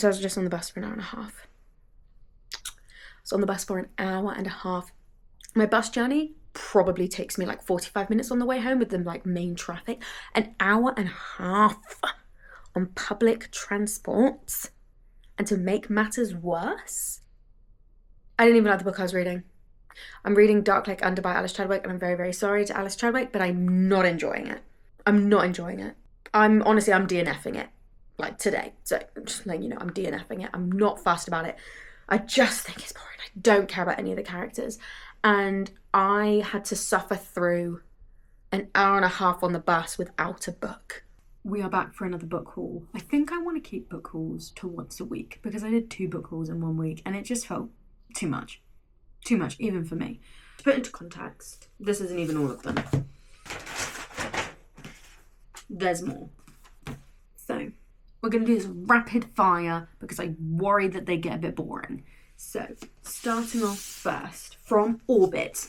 So I was just on the bus for an hour and a half. So on the bus for an hour and a half. My bus journey probably takes me like 45 minutes on the way home with the like main traffic. An hour and a half on public transport. And to make matters worse, I didn't even like the book I was reading. I'm reading Dark Lake Under by Alice Chadwick, and I'm very, very sorry to Alice Chadwick, but I'm not enjoying it. I'm not enjoying it. I'm DNFing it, like today. So just letting you know, I'm DNFing it. I'm not fussed about it. I just think it's boring. I don't care about any of the characters. And I had to suffer through an hour and a half on the bus without a book. We are back for another book haul. I think I want to keep book hauls to once a week because I did 2 book hauls in 1 week and it just felt too much. Too much, even for me. To put into context, this isn't even all of them. There's more. So, we're going to do this rapid fire because I worry that they get a bit boring. So, starting off first, from Orbit,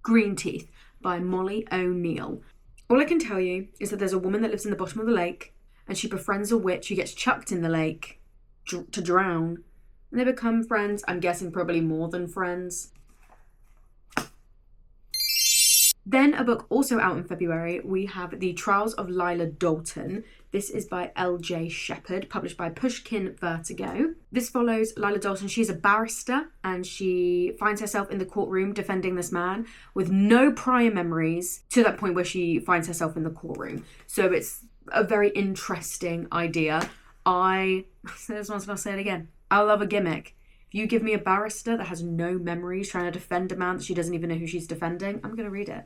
GREENTEETH by Molly O'Neill. All I can tell you is that there's a woman that lives in the bottom of the lake and she befriends a witch who gets chucked in the lake to drown. And they become friends. I'm guessing probably more than friends. Then a book also out in February, we have The Trials of LILA Dalton. This is by L.J. Shepherd, published by Pushkin Vertigo. This follows Lila Dalton. She's a barrister and she finds herself in the courtroom defending this man with no prior memories to that point where she finds herself in the courtroom. So it's a very interesting idea. I say this once and I'll say it again. I love a gimmick. If you give me a barrister that has no memories trying to defend a man that she doesn't even know who she's defending, I'm going to read it.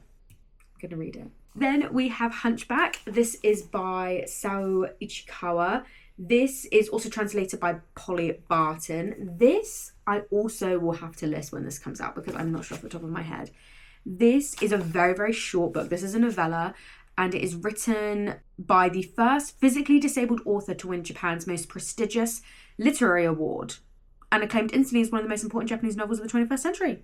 Then we have Hunchback. This is by Sao Ichikawa. This is also translated by Polly Barton. This I also will have to list when this comes out because I'm not sure off the top of my head. This is a very, very short book. This is a novella and it is written by the first physically disabled author to win Japan's most prestigious literary award and acclaimed instantly as one of the most important Japanese novels of the 21st century.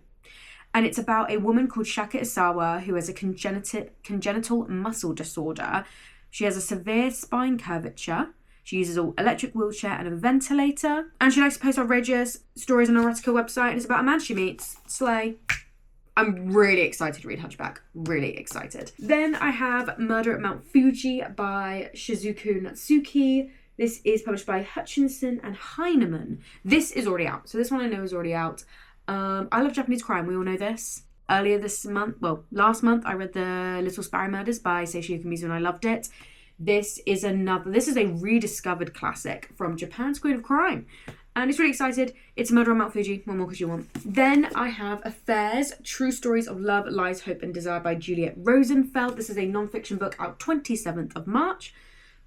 And it's about a woman called Shaka Isawa who has a congenital muscle disorder. She has a severe spine curvature. She uses an electric wheelchair and a ventilator. And she likes to post outrageous stories on her erotica website. And it's about a man she meets. Slay. I'm really excited to read Hunchback. Really excited. Then I have Murder at Mount Fuji by Shizuku Natsuki. This is published by Hutchinson and Heinemann. This is already out. So this one I know is already out. I love Japanese crime, we all know this. Last month, I read The Little Sparrow Murders by Seishio Kamizu and I loved it. This is a rediscovered classic from Japan's Queen of Crime. And it's really excited. It's Murder on Mount Fuji. What more could you want? Then I have Affairs, True Stories of Love, Lies, Hope and Desire by Juliet Rosenfeld. This is a non-fiction book out 27th of March.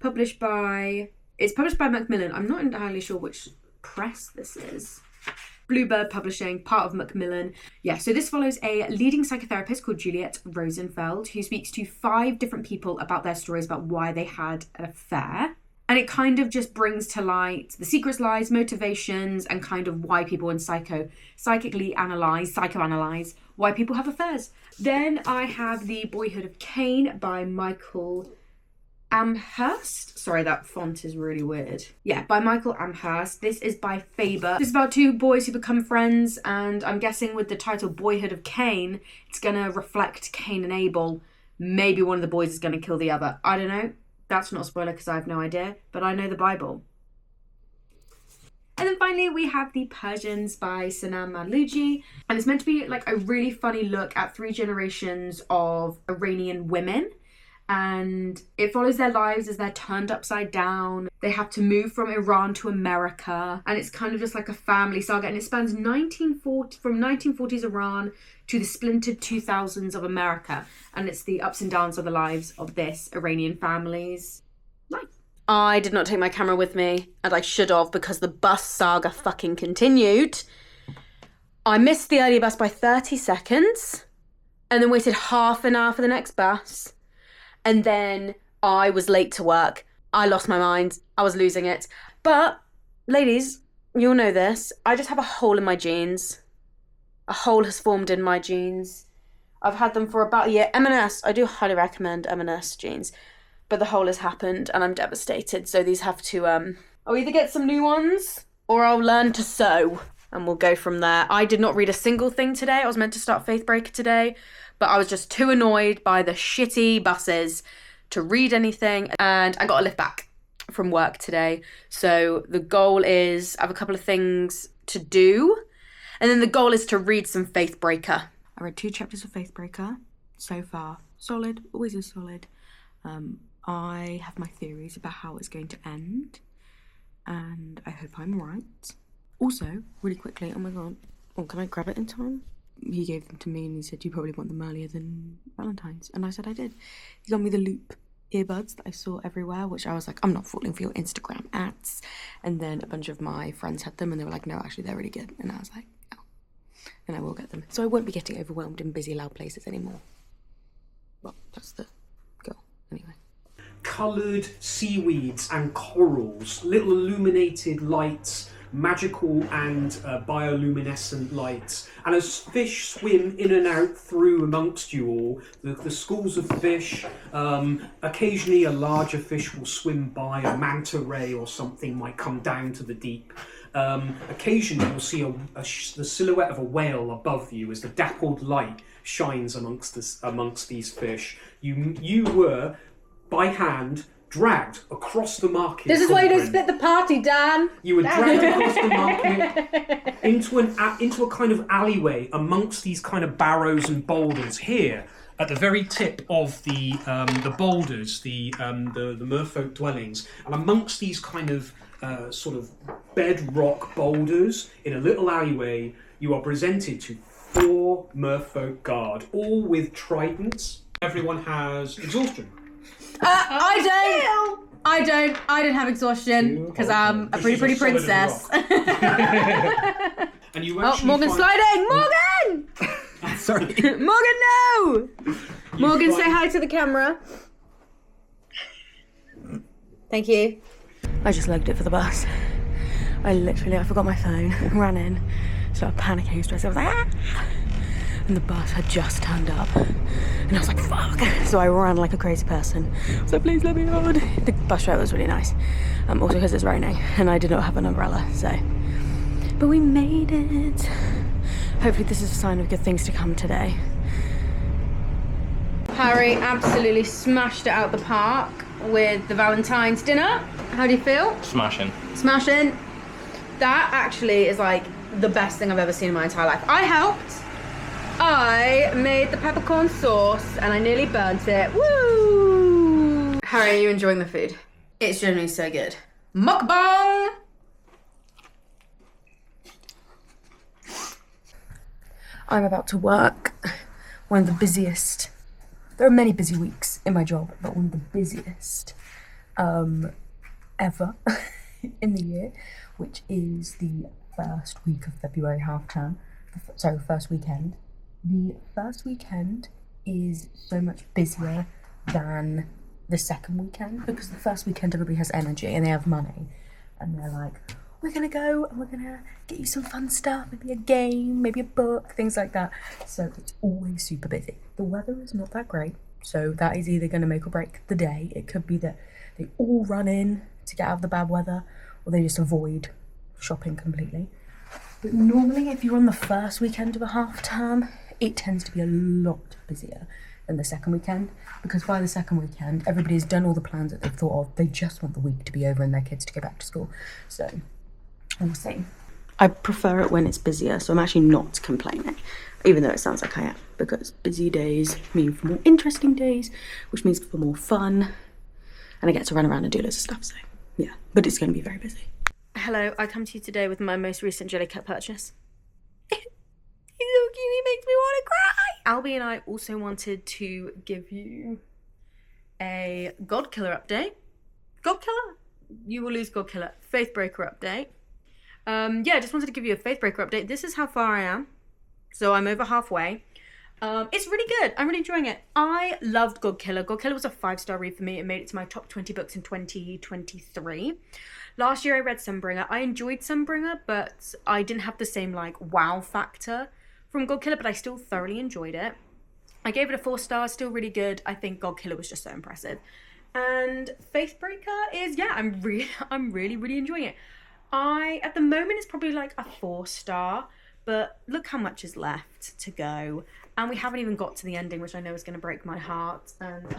Published by Macmillan. I'm not entirely sure which press this is. Bluebird Publishing, part of Macmillan. Yeah, so this follows a leading psychotherapist called Juliet Rosenfeld who speaks to 5 different people about their stories about why they had an affair. And it kind of just brings to light the secrets, lies, motivations, and kind of why people in psychoanalyze why people have affairs. Then I have The Boyhood of CAIN by Michael Amherst. Sorry, that font is really weird. Yeah, by Michael Amherst. This is by Faber. This is about 2 boys who become friends, and I'm guessing with the title Boyhood of CAIN, it's gonna reflect Cain and Abel. Maybe one of the boys is gonna kill the other. I don't know. That's not a spoiler because I have no idea, but I know the Bible. And then finally we have The Persians by Sanam Madluji, and it's meant to be like a really funny look at 3 generations of Iranian women. And it follows their lives as they're turned upside down. They have to move from Iran to America. And it's kind of just like a family saga. And it spans from 1940s Iran to the splintered 2000s of America. And it's the ups and downs of the lives of this Iranian family's life. I did not take my camera with me. And I should have because the bus saga fucking continued. I missed the early bus by 30 seconds. And then waited half an hour for the next bus. And then I was late to work. I lost my mind. I was losing it. But, ladies, you'll know this. I just have a hole in my jeans. A hole has formed in my jeans. I've had them for about a year. M&S, I do highly recommend M&S jeans. But the hole has happened and I'm devastated. So these have to I'll either get some new ones or I'll learn to sew and we'll go from there. I did not read a single thing today. I was meant to start Faithbreaker today, but I was just too annoyed by the shitty buses to read anything, and I got a lift back from work today. So the goal is, I have a couple of things to do, and then the goal is to read some Faithbreaker. I read 2 chapters of Faithbreaker so far. Solid, always is solid. I have my theories about how it's going to end, and I hope I'm right. Also, really quickly, oh my god, can I grab it in time? He gave them to me and he said, you probably want them earlier than Valentine's. And I said I did. He got me the Loop earbuds that I saw everywhere, which I was like, I'm not falling for your Instagram ads. And then a bunch of my friends had them and they were like, no, actually they're really good. And I was like, oh, and I will get them. So I won't be getting overwhelmed in busy, loud places anymore. Well, that's the goal, anyway. Coloured seaweeds and corals, little illuminated lights, magical and bioluminescent lights, and as fish swim in and out through amongst you all, the schools of fish, occasionally a larger fish will swim by, a manta ray or something might come down to the deep. Occasionally you'll see the silhouette of a whale above you as the dappled light shines amongst these fish. You were, by hand, dragged across the market. This is why you don't split the party, Dan. You were dragged across the market into a kind of alleyway amongst these kind of barrows and boulders. Here, at the very tip of the boulders, the merfolk dwellings, and amongst these kind of sort of bedrock boulders in a little alleyway, you are presented to 4 merfolk guard, all with tridents. Everyone has exhaustion. I don't have exhaustion because I'm a pretty princess. And you actually Morgan's sliding! Morgan! Sorry. Morgan, no! Morgan, say hi to the camera. Thank you. I just legged it for the bus. I forgot my phone, ran in, started panicking, stressed. I was like, ah! And the bus had just turned up. And I was like, fuck. So I ran like a crazy person. I was like, please let me on. The bus driver was really nice. Also because it's raining and I did not have an umbrella, so. But we made it. Hopefully this is a sign of good things to come today. Harry absolutely smashed it out the park with the Valentine's dinner. How do you feel? Smashing. Smashing. That actually is like the best thing I've ever seen in my entire life. I helped. I made the peppercorn sauce and I nearly burnt it. Woo! Harry, are you enjoying the food? It's generally so good. Mukbang! I'm about to work one of the busiest. There are many busy weeks in my job, but one of the busiest ever in the year, which is the first week of February half term. Sorry, first weekend. The first weekend is so much busier than the second weekend because the first weekend everybody has energy and they have money and they're like, we're gonna go and we're gonna get you some fun stuff, maybe a game, maybe a book, things like that. So it's always super busy. The weather is not that great, so that is either gonna make or break the day. It could be that they all run in to get out of the bad weather or they just avoid shopping completely. But normally if you're on the first weekend of a half term, it tends to be a lot busier than the second weekend because by the second weekend, everybody's done all the plans that they've thought of. They just want the week to be over and their kids to go back to school. So, we'll see. I prefer it when it's busier, so I'm actually not complaining, even though it sounds like I am, because busy days mean for more interesting days, which means for more fun, and I get to run around and do loads of stuff, so yeah, but it's going to be very busy. Hello, I come to you today with my most recent Jellycat purchase. He's so cute, he makes me want to cry! Albie and I also wanted to give you a God Killer update. God Killer? You will lose God Killer. Faithbreaker update. Yeah, I just wanted to give you a Faithbreaker update. This is how far I am. So I'm over halfway. It's really good. I'm really enjoying it. I loved God Killer. God Killer was a 5-star read for me. It made it to my top 20 books in 2023. Last year I read Sunbringer. I enjoyed Sunbringer, but I didn't have the same like wow factor from God Killer, but I still thoroughly enjoyed it. I gave it a 4 stars, still really good. I think God Killer was just so impressive. And FAITHBREAKER is, yeah, I'm really enjoying it. At the moment, it's probably like a 4-star, but look how much is left to go. And we haven't even got to the ending, which I know is going to break my heart. And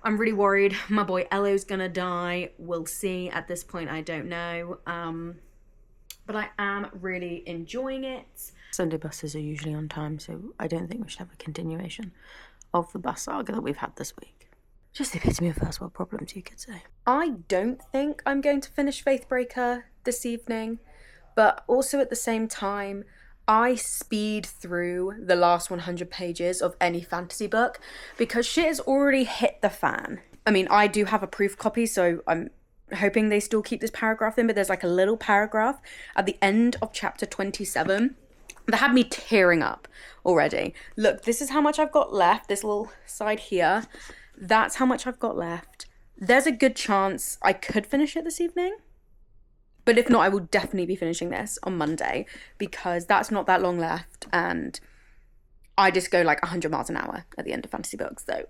I'm really worried my boy Ello's going to die. We'll see. At this point, I don't know. But I am really enjoying it. Sunday buses are usually on time, so I don't think we should have a continuation of the bus saga that we've had this week. Just the epitome of first world problems, you could say. I don't think I'm going to finish FAITHBREAKER this evening, but also at the same time, I speed through the last 100 pages of any fantasy book because shit has already hit the fan. I mean, I do have a proof copy, so I'm hoping they still keep this paragraph in, but there's like a little paragraph at the end of chapter 27 that had me tearing up already. Look, this is how much I've got left, this little side here. That's how much I've got left. There's a good chance I could finish it this evening. But if not, I will definitely be finishing this on Monday because that's not that long left. And I just go like 100 miles an hour at the end of fantasy books. So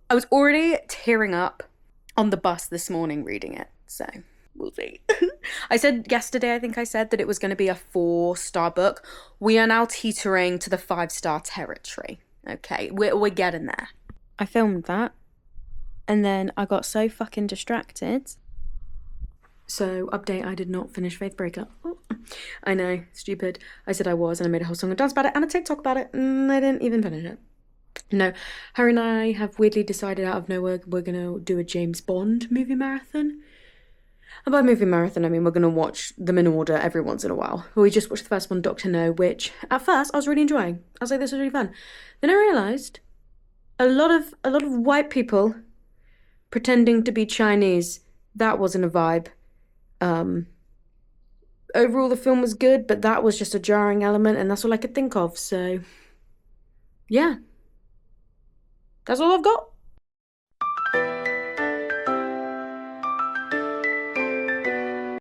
I was already tearing up on the bus this morning reading it. So we'll see. I said yesterday, I think I said that it was going to be a 4-star book. We are now teetering to the 5-star territory. Okay, we're getting there. I filmed that, and then I got so fucking distracted. So, update, I did not finish FAITHBREAKER. Oh, I know, stupid. I said I was, and I made a whole song and dance about it, and a TikTok about it, and I didn't even finish it. No, her and I have weirdly decided out of nowhere we're going to do a James Bond movie marathon. And by movie marathon, I mean we're going to watch them in order every once in a while. We just watched the first one, Dr. No, which at first I was really enjoying. I was like, this was really fun. Then I realised a lot of white people pretending to be Chinese. That wasn't a vibe. Overall, the film was good, but that was just a jarring element, and that's all I could think of. So, yeah, that's all I've got.